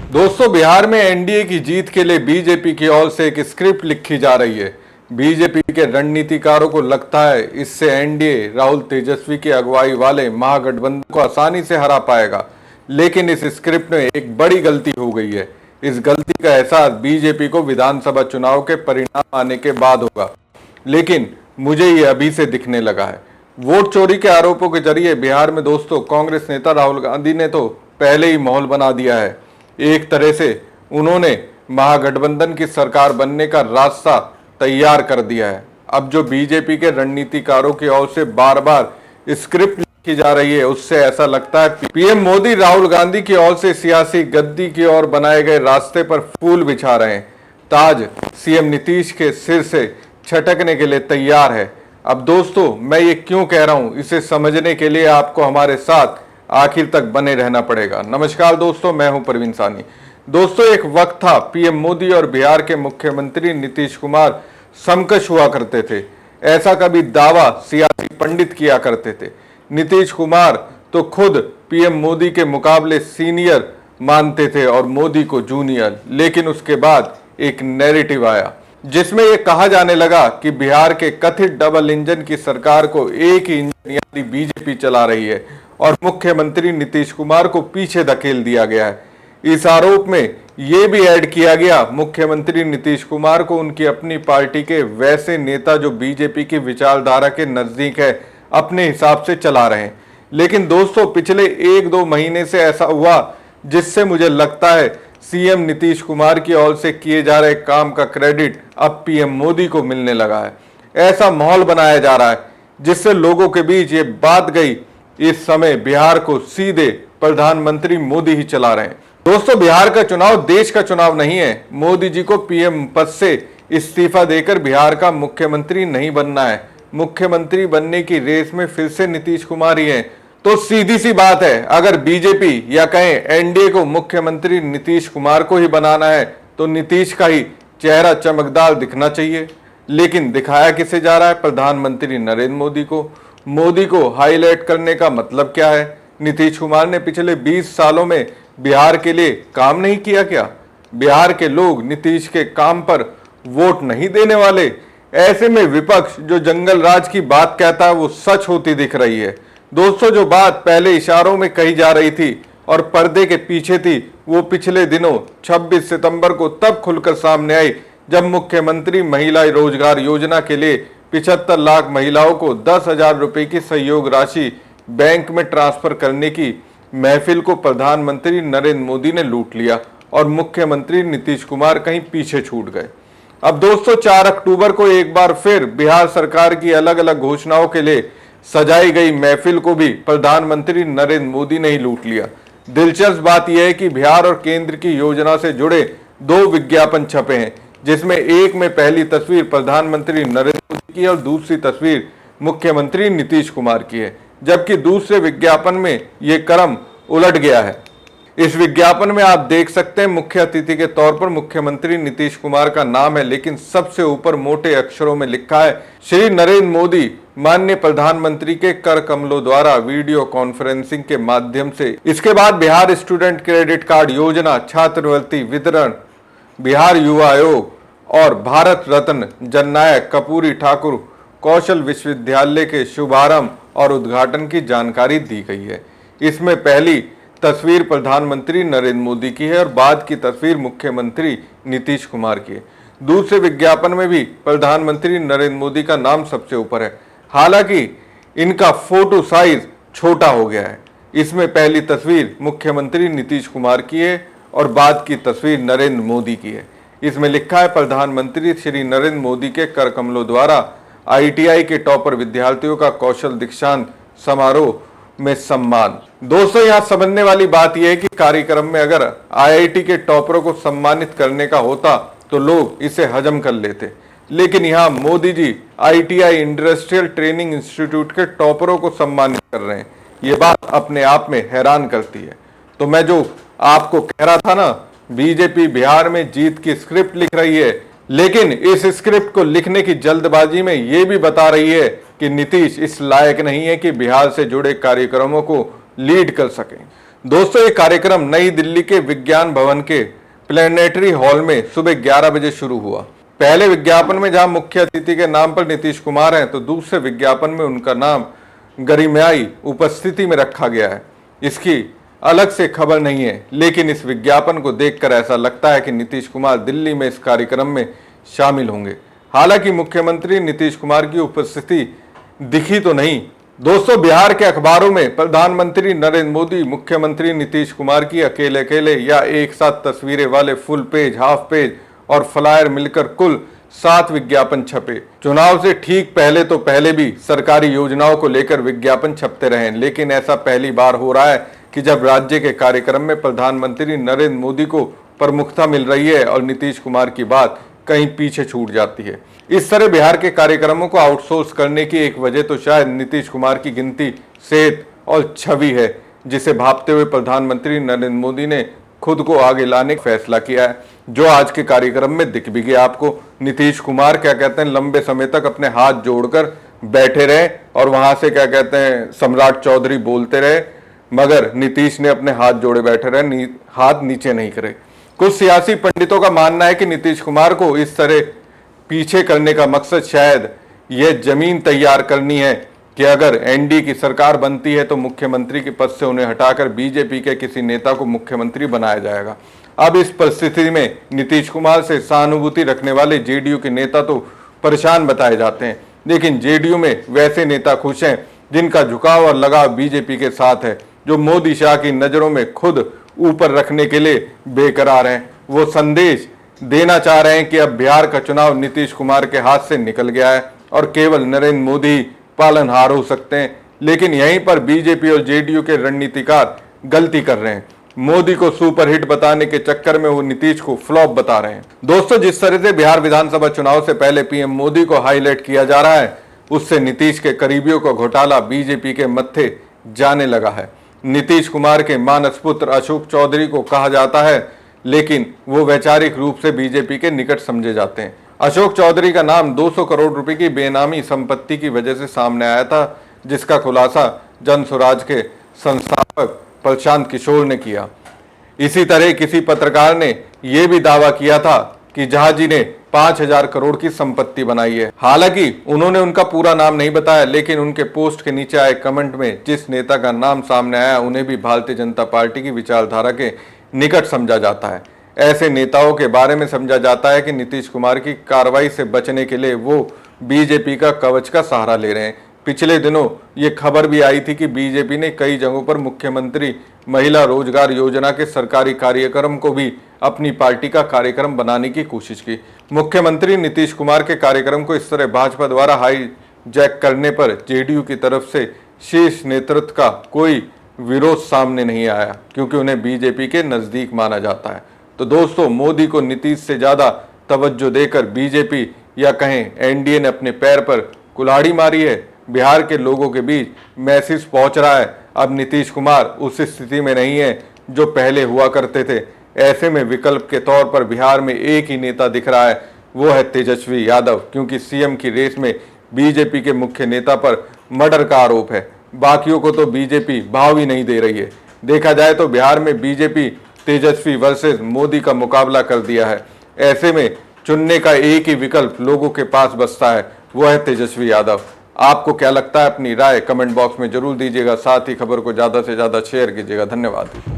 दोस्तों, बिहार में एनडीए की जीत के लिए बीजेपी की ओर से एक स्क्रिप्ट लिखी जा रही है। बीजेपी के रणनीतिकारों को लगता है इससे एनडीए राहुल तेजस्वी की अगुवाई वाले महागठबंधन को आसानी से हरा पाएगा। लेकिन इस स्क्रिप्ट में एक बड़ी गलती हो गई है। इस गलती का एहसास बीजेपी को विधानसभा चुनाव के परिणाम आने के बाद होगा, लेकिन मुझे ये अभी से दिखने लगा है। वोट चोरी के आरोपों के जरिए बिहार में दोस्तों कांग्रेस नेता राहुल गांधी ने तो पहले ही माहौल बना दिया है। एक तरह से उन्होंने महागठबंधन की सरकार बनने का रास्ता तैयार कर दिया है। अब जो बीजेपी के रणनीतिकारों की ओर से बार बार स्क्रिप्ट लिखी जा रही है, उससे ऐसा लगता है पीएम मोदी राहुल गांधी की ओर से सियासी गद्दी की ओर बनाए गए रास्ते पर फूल बिछा रहे हैं। ताज सीएम नीतीश के सिर से छटकने के लिए तैयार है। अब दोस्तों, मैं ये क्यों कह रहा हूं, इसे समझने के लिए आपको हमारे साथ आखिर तक बने रहना पड़ेगा। नमस्कार दोस्तों, मैं हूं परवीन सानी। दोस्तों, एक वक्त था पीएम मोदी और बिहार के मुख्यमंत्री नीतीश कुमार समकक्ष हुआ करते थे। ऐसा कभी दावा सियासी पंडित किया करते थे। नीतीश कुमार तो खुद पीएम मोदी के मुकाबले सीनियर मानते थे और मोदी को जूनियर। लेकिन उसके बाद एक नैरेटिव आया जिसमें यह कहा जाने लगा कि बिहार के कथित डबल इंजन की सरकार को एक ही इंजन यानी बीजेपी चला रही है और मुख्यमंत्री नीतीश कुमार को पीछे धकेल दिया गया है। इस आरोप में यह भी ऐड किया गया मुख्यमंत्री नीतीश कुमार को उनकी अपनी पार्टी के वैसे नेता जो बीजेपी की विचारधारा के नजदीक है अपने हिसाब से चला रहे हैं। लेकिन दोस्तों, पिछले 1-2 महीने से ऐसा हुआ जिससे मुझे लगता है सीएम नीतीश कुमार की ओर से किए जा रहे काम का क्रेडिट अब पीएम मोदी को मिलने लगा है। ऐसा माहौल बनाया जा रहा है जिससे लोगों के बीच ये बात गई इस समय बिहार को सीधे प्रधानमंत्री मोदी ही चला रहे हैं। दोस्तों, बिहार का चुनाव देश का चुनाव नहीं है। मोदी जी को पीएम पद से इस्तीफा देकर बिहार का मुख्यमंत्री नहीं बनना है। मुख्यमंत्री बनने की रेस में फिर से नीतीश कुमार ही हैं। तो सीधी सी बात है, अगर बीजेपी या कहें एनडीए को मुख्यमंत्री नीतीश कुमार को ही बनाना है तो नीतीश का ही चेहरा चमकदार दिखना चाहिए। लेकिन दिखाया किसे जा रहा है? प्रधानमंत्री नरेंद्र मोदी को। मोदी को हाईलाइट करने का मतलब क्या है? नीतीश कुमार ने पिछले 20 सालों में बिहार के लिए काम नहीं किया क्या? बिहार के लोग नीतीश के काम पर वोट नहीं देने वाले? ऐसे में विपक्ष जो जंगल राज की बात कहता है वो सच होती दिख रही है। दोस्तों, जो बात पहले इशारों में कही जा रही थी और पर्दे के पीछे थी, वो पिछले दिनों 26 सितंबर को तब खुलकर सामने आई जब मुख्यमंत्री महिला रोजगार योजना के लिए 75 लाख महिलाओं को 10,000 रुपए की सहयोग राशि बैंक में ट्रांसफर करने की महफिल को प्रधानमंत्री नरेंद्र मोदी ने लूट लिया और मुख्यमंत्री नीतीश कुमार कहीं पीछे छूट गए। अब दोस्तों, 4 अक्टूबर को एक बार फिर बिहार सरकार की अलग अलग घोषणाओं के लिए सजाई गई महफिल को भी प्रधानमंत्री नरेंद्र मोदी ने ही लूट लिया। दिलचस्प बात यह है कि बिहार और केंद्र की योजना से जुड़े 2 विज्ञापन छपे हैं, जिसमें एक में पहली तस्वीर प्रधानमंत्री नरेंद्र मोदी की और दूसरी तस्वीर मुख्यमंत्री नीतीश कुमार की है, जबकि दूसरे विज्ञापन में यह क्रम उलट गया है। इस विज्ञापन में आप देख सकते हैं मुख्य अतिथि के तौर पर मुख्यमंत्री नीतीश कुमार का नाम है, लेकिन सबसे ऊपर मोटे अक्षरों में लिखा है श्री नरेंद्र मोदी माननीय प्रधानमंत्री के कर कमलों द्वारा वीडियो कॉन्फ्रेंसिंग के माध्यम से। इसके बाद बिहार स्टूडेंट क्रेडिट कार्ड योजना, छात्रवृत्ति वितरण, बिहार युवा आयोग और भारत रत्न जननायक कर्पूरी ठाकुर कौशल विश्वविद्यालय के शुभारंभ और उद्घाटन की जानकारी दी गई है। इसमें पहली तस्वीर प्रधानमंत्री नरेंद्र मोदी की है और बाद की तस्वीर मुख्यमंत्री नीतीश कुमार की है। दूसरे विज्ञापन में भी प्रधानमंत्री नरेंद्र मोदी का नाम सबसे ऊपर है, हालांकि इनका फोटो साइज छोटा हो गया है। इसमें पहली तस्वीर मुख्यमंत्री नीतीश कुमार की है और बाद की तस्वीर नरेंद्र मोदी की है। इसमें लिखा है प्रधानमंत्री श्री नरेंद्र मोदी के कर कमलों द्वारा आईटीआई के टॉपर विद्यार्थियों का कौशल दीक्षांत समारोह में सम्मान। दोस्तों, यहाँ समझने वाली बात यह है कि कार्यक्रम में अगर आईआईटी के टॉपरों को सम्मानित करने का होता तो लोग इसे हजम कर लेते, लेकिन यहाँ Modi ji ITI industrial training institute के टॉपरों को सम्मानित कर रहे हैं। ये बात अपने आप में हैरान करती है। तो मैं जो आपको कह रहा था ना, बीजेपी बिहार में जीत की स्क्रिप्ट लिख रही है, लेकिन इस स्क्रिप्ट को लिखने की जल्दबाजी में ये भी बता रही है कि नीतीश इस लायक नहीं है कि बिहार से जुड़े कार्यक्रमों को लीड कर सकें। दोस्तों, ये कार्यक्रम नई दिल्ली के विज्ञान भवन के प्लेनेटरी हॉल में सुबह 11 बजे शुरू हुआ। पहले विज्ञापन में जहां मुख्य अतिथि के नाम पर नीतीश कुमार हैं, तो दूसरे विज्ञापन में उनका नाम गरिमाई उपस्थिति में रखा गया है। इसकी अलग से खबर नहीं है, लेकिन इस विज्ञापन को देखकर ऐसा लगता है कि नीतीश कुमार दिल्ली में इस कार्यक्रम में शामिल होंगे। हालांकि मुख्यमंत्री नीतीश कुमार की उपस्थिति दिखी तो नहीं। दोस्तों, बिहार के अखबारों में प्रधानमंत्री नरेंद्र मोदी, मुख्यमंत्री नीतीश कुमार की अकेले अकेले या एक साथ तस्वीरें वाले फुल पेज, हाफ पेज और फ्लायर मिलकर कुल 7 विज्ञापन छपे। चुनाव से ठीक पहले भी सरकारी योजनाओं को लेकर विज्ञापन छपते रहे, लेकिन ऐसा पहली बार हो रहा है कि जब राज्य के कार्यक्रम में प्रधानमंत्री नरेंद्र मोदी को प्रमुखता मिल रही है और नीतीश कुमार की बात कहीं पीछे छूट जाती है। इस तरह बिहार के कार्यक्रमों को आउटसोर्स करने की एक वजह तो शायद नीतीश कुमार की गिनती, सेहत और छवि है, जिसे भांपते हुए प्रधानमंत्री नरेंद्र मोदी ने खुद को आगे लाने का फैसला किया है, जो आज के कार्यक्रम में दिख भी गया आपको। नीतीश कुमार क्या कहते हैं, लंबे समय तक अपने हाथ जोड़कर बैठे रहे और वहां से क्या कहते हैं, सम्राट चौधरी बोलते रहे, मगर नीतीश ने अपने हाथ जोड़े बैठे रहे, हाथ नीचे नहीं करे। कुछ सियासी पंडितों का मानना है कि नीतीश कुमार को इस तरह पीछे करने का मकसद शायद यह जमीन तैयार करनी है कि अगर एनडीए की सरकार बनती है तो मुख्यमंत्री के पद से उन्हें हटाकर बीजेपी के किसी नेता को मुख्यमंत्री बनाया जाएगा। अब इस परिस्थिति में नीतीश कुमार से सहानुभूति रखने वाले जेडीयू के नेता तो परेशान बताए जाते हैं, लेकिन जेडीयू में वैसे नेता खुश हैं जिनका झुकाव और लगाव बीजेपी के साथ है, जो मोदी शाह की नजरों में खुद ऊपर रखने के लिए बेकरार हैं। वो संदेश देना चाह रहे हैं कि अब बिहार का चुनाव नीतीश कुमार के हाथ से निकल गया है और केवल नरेंद्र मोदी पालनहार हो सकते हैं। लेकिन यहीं पर बीजेपी और जेडीयू के रणनीतिकार गलती कर रहे हैं। मोदी को सुपरहिट बताने के चक्कर में वो नीतीश को फ्लॉप बता रहे हैं। दोस्तों, जिस तरह से बिहार विधानसभा चुनाव से पहले पीएम मोदी को हाईलाइट किया जा रहा है, उससे नीतीश के करीबियों का घोटाला बीजेपी के मत्थे जाने लगा है। नीतीश कुमार के मानस पुत्र अशोक चौधरी को कहा जाता है, लेकिन वो वैचारिक रूप से बीजेपी के निकट समझे जाते हैं। अशोक चौधरी का नाम 200 करोड़ रुपए की बेनामी संपत्ति की वजह से सामने आया था, जिसका खुलासा जन स्वराज के संस्थापक प्रशांत किशोर ने किया। इसी तरह किसी पत्रकार ने यह भी दावा किया था कि जहां जी ने 5000 करोड़ की संपत्ति बनाई है। हालांकि उन्होंने उनका पूरा नाम नहीं बताया, लेकिन उनके पोस्ट के नीचे आए कमेंट में जिस नेता का नाम सामने आया, उन्हें भी भारतीय जनता पार्टी की विचारधारा के निकट समझा जाता है। ऐसे नेताओं के बारे में समझा जाता है कि नीतीश कुमार की कार्रवाई से बचने के लिए वो बीजेपी का कवच का सहारा ले रहे हैं। पिछले दिनों ये खबर भी आई थी कि बीजेपी ने कई जगहों पर मुख्यमंत्री महिला रोजगार योजना के सरकारी कार्यक्रम को भी अपनी पार्टी का कार्यक्रम बनाने की कोशिश की। मुख्यमंत्री नीतीश कुमार के कार्यक्रम को इस तरह भाजपा द्वारा हाईजैक करने पर जेडीयू की तरफ से शीर्ष नेतृत्व का कोई विरोध सामने नहीं आया, क्योंकि उन्हें बीजेपी के नजदीक माना जाता है। तो दोस्तों, मोदी को नीतीश से ज्यादा तवज्जो देकर बीजेपी या कहें एनडीए ने अपने पैर पर कुल्हाड़ी मारी है। बिहार के लोगों के बीच मैसेज पहुंच रहा है, अब नीतीश कुमार उस स्थिति में नहीं है जो पहले हुआ करते थे। ऐसे में विकल्प के तौर पर बिहार में एक ही नेता दिख रहा है, वो है तेजस्वी यादव, क्योंकि सीएम की रेस में बीजेपी के मुख्य नेता पर मर्डर का आरोप है। बाकियों को तो बीजेपी भाव ही नहीं दे रही है। देखा जाए तो बिहार में बीजेपी तेजस्वी वर्सेस मोदी का मुकाबला कर दिया है। ऐसे में चुनने का एक ही विकल्प लोगों के पास बचता है, वो है तेजस्वी यादव। आपको क्या लगता है? अपनी राय कमेंट बॉक्स में जरूर दीजिएगा। साथ ही खबर को ज्यादा से ज्यादा शेयर कीजिएगा। धन्यवाद।